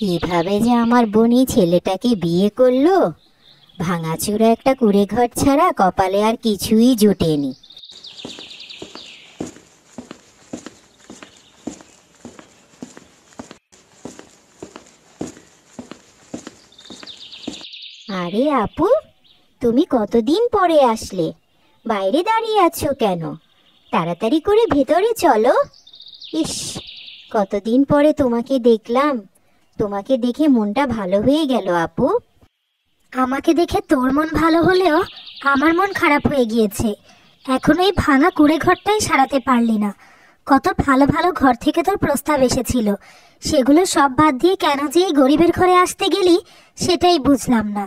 কিভাবে যে আমার বোন এই ছেলেটাকে বিয়ে করলো! ভাঙাচুরা একটা কুঁড়ে ঘর ছাড়া কপালে আর কিছুই জুটেনি। আরে আপু, তুমি কতদিন পরে আসলে? বাইরে দাঁড়িয়ে আছো কেন? তাড়াতাড়ি করে ভেতরে চলো। ইস, কতদিন পরে তোমাকে দেখলাম। তোমাকে দেখে মনটা ভালো হয়ে গেল আপু। আমাকে দেখে তোর মন ভালো হলেও আমার মন খারাপ হয়ে গিয়েছে। এখন এই ভাঙা কুঁড়ে ঘরটাই সারাতে পারলি না। কত ভালো ভালো ঘর থেকে তোর প্রস্তাব এসেছিল, সেগুলো সব বাদ দিয়ে কেন যে এই গরিবের ঘরে আসতে গেলি সেটাই বুঝলাম না।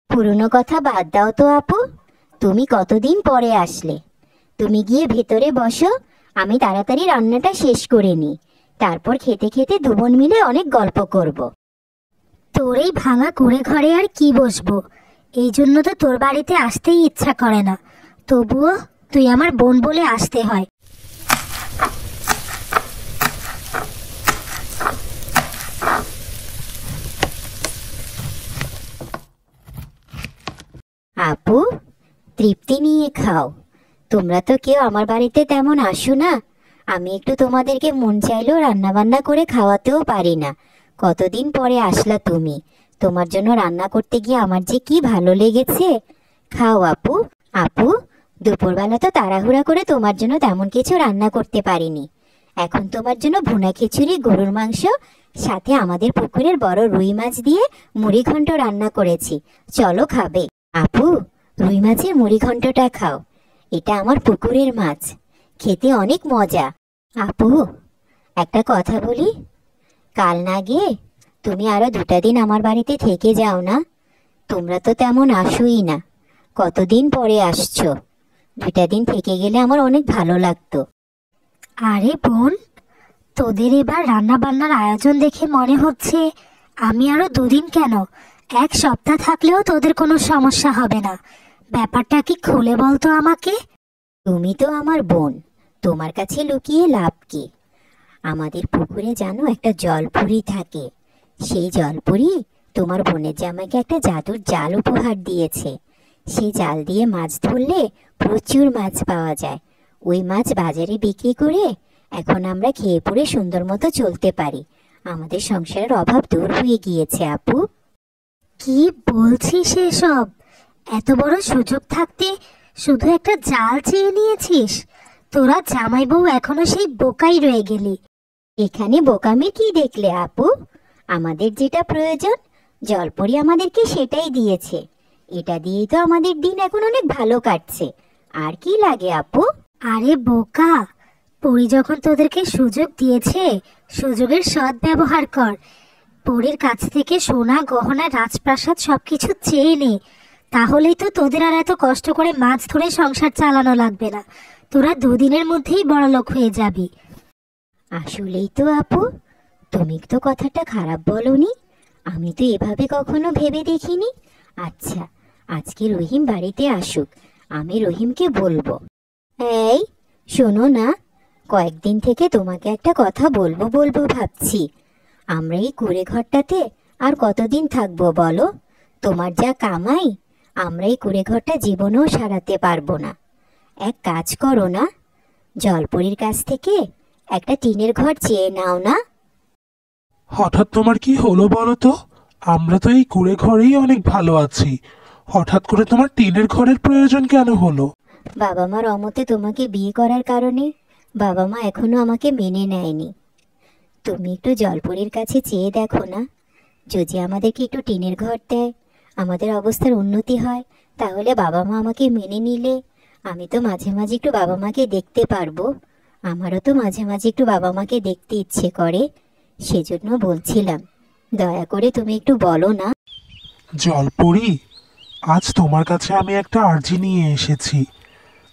পুরনো কথা বাদ দাও তো আপু, তুমি কতদিন পরে আসলে। তুমি গিয়ে ভেতরে বসো, আমি তাড়াতাড়ি রান্নাটা শেষ করে নিই। তারপর খেতে খেতে দুবোন মিলে অনেক গল্প করব। তোর এই ভাঙা কুঁড়ে ঘরে আর কি বসবো, এই জন্য তো তোর বাড়িতে আসতেই ইচ্ছা করে না। তবুও তুই আমার বোন বলে আসতে হয়। আপু, তৃপ্তি নিয়ে খাও। তোমরা তো কেউ আমার বাড়িতে তেমন আসো না। আমি একটু তোমাদেরকে মন চাইলেও রান্না বান্না করে খাওয়াতেও পারি না। কতদিন পরে আসলা তুমি, তোমার জন্য রান্না করতে গিয়ে আমার যে কি ভালো লেগেছে। খাও আপু। আপু, দুপুরবেলা তো তাড়াহুড়া করে তোমার জন্য তেমন কিছু রান্না করতে পারিনি। এখন তোমার জন্য ভুনা খিচুড়ি, গরুর মাংস, সাথে আমাদের পুকুরের বড় রুই মাছ দিয়ে মুড়ি ঘন্ট রান্না করেছি। চলো খাবে। আপু, রুই মাছের মুড়ি ঘন্টটা খাও। এটা আমার পুকুরের মাছ, খেতে অনেক মজা। আপু, একটা কথা বলি, কাল না গিয়ে তুমি আরো 2টা দিন আমার বাড়িতে থেকে যাও না? তোমরা তো তেমন আসোই না, কতদিন পরে আসছো। 2টা দিন থেকে গেলে আমার অনেক ভালো লাগতো। আরে বোন, তোদের এবার রান্না বান্নার আয়োজন দেখে মনে হচ্ছে আমি আরো 2 দিন কেন, 1 সপ্তাহ থাকলেও তোদের কোনো সমস্যা হবে না। ব্যাপারটা কি খুলে বলতো আমাকে। তুমি তো আমার বোন, তোমার কাছে লুকিয়ে লাভ কি? আমাদের পুকুরে জানো একটা জলপুরি থাকে। সেই জলপুরি তোমার বোনের জামাইকে একটা জাদুর জাল উপহার দিয়েছে। সেই জাল দিয়ে মাছ ধরলে প্রচুর মাছ পাওয়া যায়। ওই মাছ বাজারে বিক্রি করে এখন আমরা খেয়ে পরে সুন্দর মতো চলতে পারি। আমাদের সংসারের অভাব দূর হয়ে গিয়েছে আপু। কি বলছিস এসব? এত বড় সুযোগ থাকতে শুধু একটা জাল চেয়ে নিয়েছিস? তোরা জামাই বউ এখনো সেই বোকাই রয়ে গেলি। এখানে বোকামি কি দেখলে আপু? আমাদের যেটা প্রয়োজন জলপরি আমাদেরকে সেটাই দিয়েছে। এটা দিয়েই তো আমাদের দিন এখন অনেক ভালো কাটছে। আর কি লাগে আপু? আরে বোকা, পরি যখন তোদেরকে সুযোগ দিয়েছে, সুযোগের সৎ ব্যবহার কর। পরীর কাছ থেকে সোনা গহনা রাজপ্রাসাদ সবকিছু চেয়ে নে, তাহলেই তো তোদের আর এত কষ্ট করে মাছ ধরে সংসার চালানো লাগবে না। তোরা 2 দিনের মধ্যেই বড়লোক হয়ে যাবি। আসলেই তো আপু, তুমি তো কথাটা খারাপ বলনি। আমি তো এভাবে কখনো ভেবে দেখিনি। আচ্ছা, আজকে রহিম বাড়িতে আসুক, আমি রহিমকে বলবো। এই শোনো না, কয়েকদিন থেকে তোমাকে একটা কথা বলবো বলবো ভাবছি। আমরা এই কুঁড়ে ঘরটাতে আর কতদিন থাকবো বলো? তোমার যা কামাই, আমরা এই কুঁড়ে ঘরটা জীবনেও সারাতে পারবো না। এক কাজ করো না, জলপরির কাছ থেকে একটা টিনের ঘর চেয়ে নাও না। হঠাৎ তোমার কি হলো বলো তো? আমরা তো এই কুঁড়ে ঘরেই অনেক ভালো আছি, হঠাৎ করে তোমার টিনের ঘরের প্রয়োজন কেন হলো? বাবা মার অমতে তোমাকে বিয়ে করার কারণে বাবা মা এখনো আমাকে মেনে নেয়নি। তুমি একটু জলপরির কাছে চেয়ে দেখো না, যদি আমাদেরকে একটু টিনের ঘর দেয়, আমাদের অবস্থার উন্নতি হয়, তাহলে বাবা মা আমাকে মেনে নিলে আমি তো মাঝে মাঝে একটু বাবা মাকে দেখতে পারবো। আমারও তো মাঝে মাঝে একটু বাবা মাকে দেখতে ইচ্ছে করে, সেজন্য বলছিলাম, দয়া করে তুমি একটু বলো না। জলপরি, আজ তোমার কাছে আমি একটা আর্জি নিয়ে এসেছি।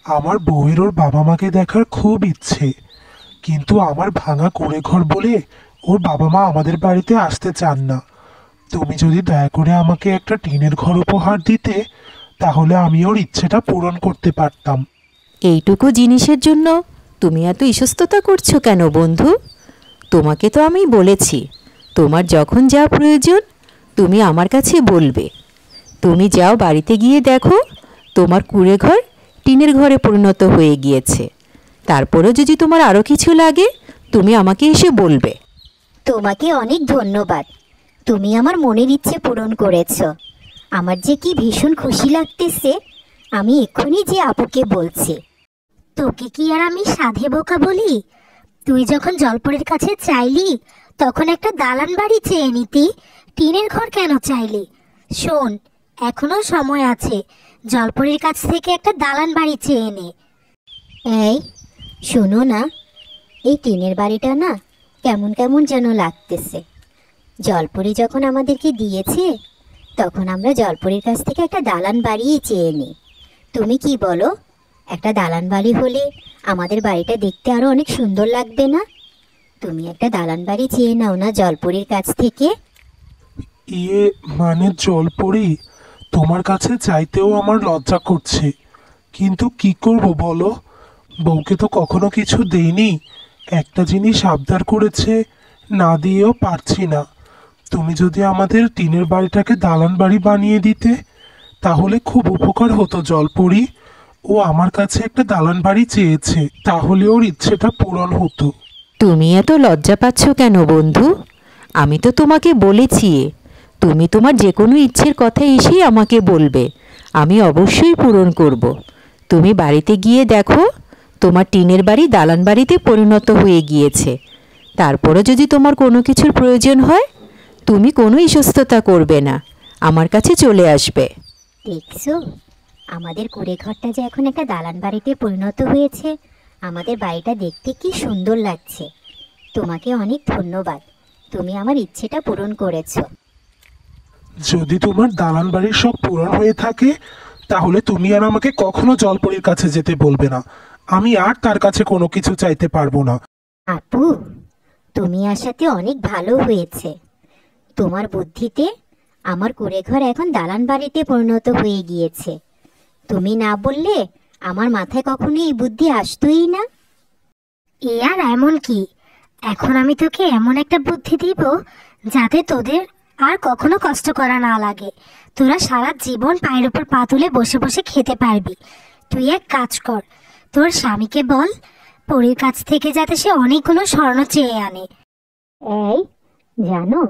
আমার বউয়ের ওর বাবা মাকে দেখার খুব ইচ্ছে, কিন্তু আমার ভাঙা কুঁড়ে ঘর বলে ওর বাবা মা আমাদের বাড়িতে আসতে চান না। তুমি যদি দয়া করে আমাকে একটা টিনের ঘর উপহার দিতে, তাহলে আমি ওর ইচ্ছেটা পূরণ করতে পারতাম। এইটুকু জিনিসের জন্য তুমি এত ইতস্ততা করছো কেন বন্ধু? তোমাকে তো আমি বলেছি তোমার যখন যা প্রয়োজন তুমি আমার কাছে বলবে। তুমি যাও, বাড়িতে গিয়ে দেখো তোমার কুঁড়ে ঘর টিনের ঘরে পরিণত হয়ে গিয়েছে। তারপরেও যদি তোমার আরও কিছু লাগে তুমি আমাকে এসে বলবে। তোমাকে অনেক ধন্যবাদ, তুমি আমার মনের ইচ্ছে পূরণ করেছো। আমার যে কি ভীষণ খুশি লাগতেছে, আমি এক্ষুনি যে আপুকে বলছি। তোকে কি আর আমি সাধে বোকা বলি? তুই যখন জলপরীর কাছে চাইলি তখন একটা দালান বাড়ি চেয়ে নিতি, টিনের ঘর কেন চাইলি? শোন, এখনো সময় আছে, জলপরীর কাছ থেকে একটা দালান বাড়ি চেয়ে নে। এই শোনো না, এই টিনের বাড়িটা না কেমন কেমন যেন লাগতেছে। জলপরি যখন আমাদেরকে দিয়েছে তখন আমরা জলপরির কাছ থেকে একটা দালান বাড়িই চেয়ে নিই। তুমি কি বলো? একটা দালান বাড়ি হলে আমাদের বাড়িটা দেখতে আরো অনেক সুন্দর লাগবে না? তুমি একটা দালান বাড়ি চেয়ে নাও না জলপরির কাছ থেকে। ইয়ে মানে জলপরি, তোমার কাছে চাইতেও আমার লজ্জা করছে, কিন্তু কি করব বলো? বউকে তো কখনো কিছু দেইনি, একটা জিনিস আবদার করেছে, না দিয়েও পারছি না। তুমি যদি আমাদের টিনের বাড়িটাকে দালান বাড়ি বানিয়ে দিতে তাহলে খুব উপকার হতো জলপরি। ও আমার কাছে একটা দালান বাড়ি চেয়েছে, তাহলে ওর ইচ্ছেটা পূরণ হতো। তুমি এত লজ্জা পাচ্ছ কেন বন্ধু? আমি তো তোমাকে বলেছি তুমি তোমার যে কোনো ইচ্ছের কথা এসেই আমাকে বলবে, আমি অবশ্যই পূরণ করব। তুমি বাড়িতে গিয়ে দেখো তোমার টিনের বাড়ি দালান বাড়িতে পরিণত হয়ে গিয়েছে। তারপরে যদি তোমার কোনো কিছুর প্রয়োজন হয় তুমি কোনো ইতস্ততা করবে না, আমার কাছে চলে আসবে। দেখছো, আমাদের কুড়ে ঘরটা যে এখন একটা দালান বাড়িতে পরিণত হয়েছে। আমাদের বাড়িটা দেখতে কি সুন্দর লাগছে। তোমাকে অনেক ধন্যবাদ, তুমি আমার ইচ্ছেটা পূরণ করেছো। যদি তোমার দালান বাড়ির সব পূরণ হয়ে থাকে তাহলে তুমি আর আমাকে কখনো জলপরীর কাছে যেতে বলবে না। আমি আর তার কাছে কোনো কিছু চাইতে পারবো না। আপু, তুমি আসাতে অনেক ভালো হয়েছে। তোমার বুদ্ধিতে আমার কুড়ে ঘর এখন দালান বাড়িতে পরিণত হয়ে গিয়েছে। তুমি না বললে আমার মাথায় কখনো এই বুদ্ধি আসতোই না। এ আর এমন কি, এখন আমি তোকে এমন একটা বুদ্ধি দিব যাতে তোদের আর কখনো কষ্ট করা না লাগে। তোরা সারা জীবন পায়ের উপর পা তুলে বসে বসে খেতে পারবি। তুই এক কাজ কর, তোর স্বামীকে বল পরীর কাছ থেকে যাতে সে অনেকগুলো স্বর্ণ চেয়ে আনে। এই জানো,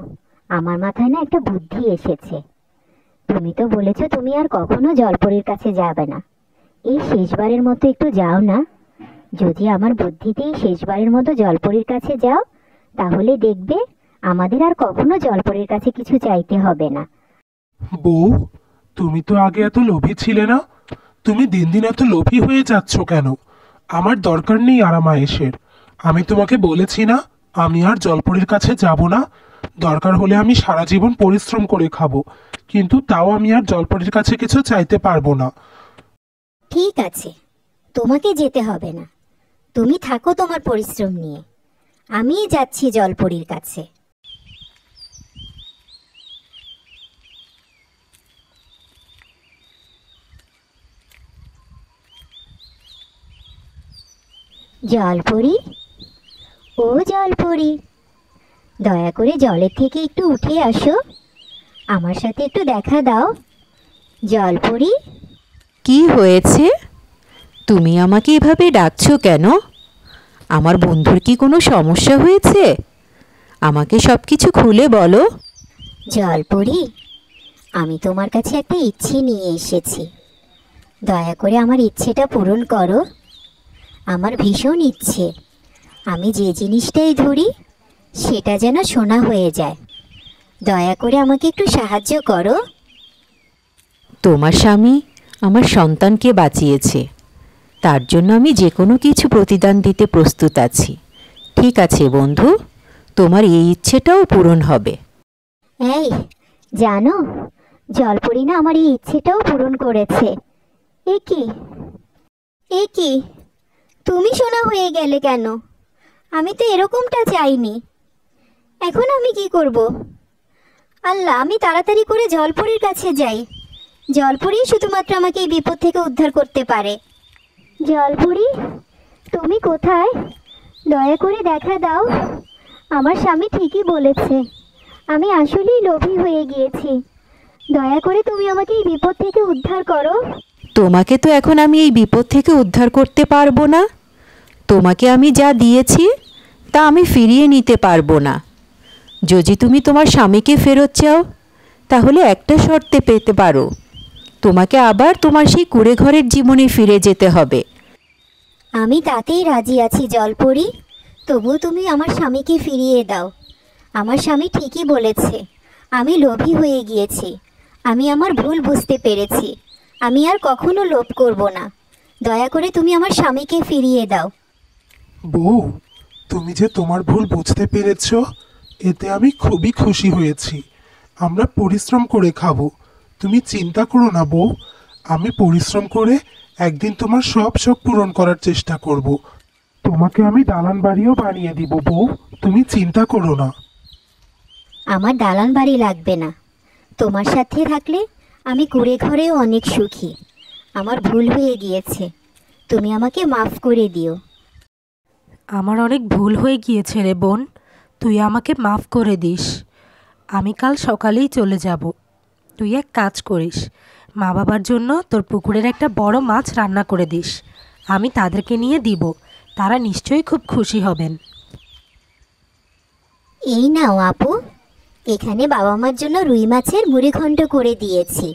আমার মাথায় না একটা বুদ্ধি এসেছে। তুমি তো বলেছো তুমি আর কখনো জলপরীর কাছে যাবে না। এই শেষবারের মতো একটু যাও না। যদি আমার বুদ্ধিতেই শেষবারের মতো জলপরীর কাছে যাও তাহলে দেখবে আমাদের আর কখনো জলপরীর কাছে কিছু চাইতে হবে না। বউ, তুমি তো আগে এত লোভী ছিলে না, তুমি দিন দিন এত লোভী হয়ে যাচ্ছ কেন? আমার দরকার নেই আরামায়েশের। আমি তোমাকে বলেছি না আমি আর জলপরীর কাছে যাব না। দরকার হলে আমি সারা জীবন পরিশ্রম করে খাবো, কিন্তু তাও আমি আর জলপরীর কাছে কিছু চাইতে পারবো না। ঠিক আছে, তোমাকে যেতে হবে না। তুমি থাকো তোমার পরিশ্রম নিয়ে, আমিই যাচ্ছি জলপরীর কাছে। জলপরি, ও জলপরি, দয়া করে জলের থেকে একটু উঠে আসো, আমার সাথে একটু দেখা দাও। জলপরি, কি হয়েছে? তুমি আমাকে এভাবে ডাকছো কেন? আমার বন্ধুর কি কোনো সমস্যা হয়েছে? আমাকে সব কিছু খুলে বলো। জলপরি, আমি তোমার কাছে একটা ইচ্ছে নিয়ে এসেছি। দয়া করে আমার ইচ্ছেটা পূরণ করো। আমার ভীষণ ইচ্ছে আমি যে জিনিসটাই ধরি সেটা যেন সোনা হয়ে যায়। দয়া করে আমাকে একটু সাহায্য করো। তোমার স্বামী আমার সন্তানকে বাঁচিয়েছে, তার জন্য আমি যে কোনো কিছু প্রতিদান দিতে প্রস্তুত আছি। ঠিক আছে বন্ধু, তোমার এই ইচ্ছেটাও পূরণ হবে। এই জানো, জলপরি না আমার এই ইচ্ছেটাও পূরণ করেছে। এ কি, এ কি, তুমি সোনা হয়ে গেলে কেন? আমি তো এরকমটা চাইনি। এখন আমি কি করব? আল্লাহ, আমি তাড়াতাড়ি করে জলপরির কাছে যাই। জলপরি শুধুমাত্র আমাকে এই বিপদ থেকে উদ্ধার করতে পারে। জলপরি, তুমি কোথায়? দয়া করে দেখা দাও। আমার স্বামী ঠিকই বলেছে, আমি আসলেই লোভী হয়ে গিয়েছি। দয়া করে তুমি আমাকে এই বিপদ থেকে উদ্ধার করো। তোমাকে তো এখন আমি এই বিপদ থেকে উদ্ধার করতে পারবো না। তোমাকে আমি যা দিয়েছি তা আমি ফিরিয়ে নিতে পারবো না। যদি তুমি তোমার স্বামীকে ফেরত চাও তাহলে একটা শর্তে পেতে পারো। তোমাকে আবার তোমার সেই কুঁড়ে ঘরের জীবনে ফিরে যেতে হবে। আমি তাতেই রাজি আছি জলপরি। তবু তুমি আমার স্বামীকে ফিরিয়ে দাও। আমার স্বামী ঠিকই বলেছে, আমি লোভী হয়ে গিয়েছি। আমি আমার ভুল বুঝতে পেরেছি। আমি আর কখনো লোভ করব না। দয়া করে তুমি আমার স্বামীকে ফিরিয়ে দাও। বউ, তুমি যে তোমার ভুল বুঝতে পেরেছ এতে আমি খুবই খুশি হয়েছি। আমরা পরিশ্রম করে খাবো, তুমি চিন্তা করো না বউ। আমি পরিশ্রম করে একদিন তোমার সব শখ পূরণ করার চেষ্টা করব। তোমাকে আমি দালান বাড়িও বানিয়ে দিব বউ, তুমি চিন্তা করো না। আমার দালান বাড়ি লাগবে না। তোমার সাথে থাকলে আমি কুঁড়ে ঘরেও অনেক সুখী। আমার ভুল হয়ে গিয়েছে, তুমি আমাকে মাফ করে দিও। আমার অনেক ভুল হয়ে গিয়েছে রে বোন, তুই আমাকে মাফ করে দিস। আমি কাল সকালেই চলে যাব। তুই এক কাজ করিস, মা বাবার জন্য তোর পুকুরের একটা বড় মাছ রান্না করে দিস। আমি তাদেরকে নিয়ে দিব, তারা নিশ্চয়ই খুব খুশি হবেন। এই নাও আপু, এখানে বাবা মার জন্য রুই মাছের মুড়ি ঘন্ট করে দিয়েছি।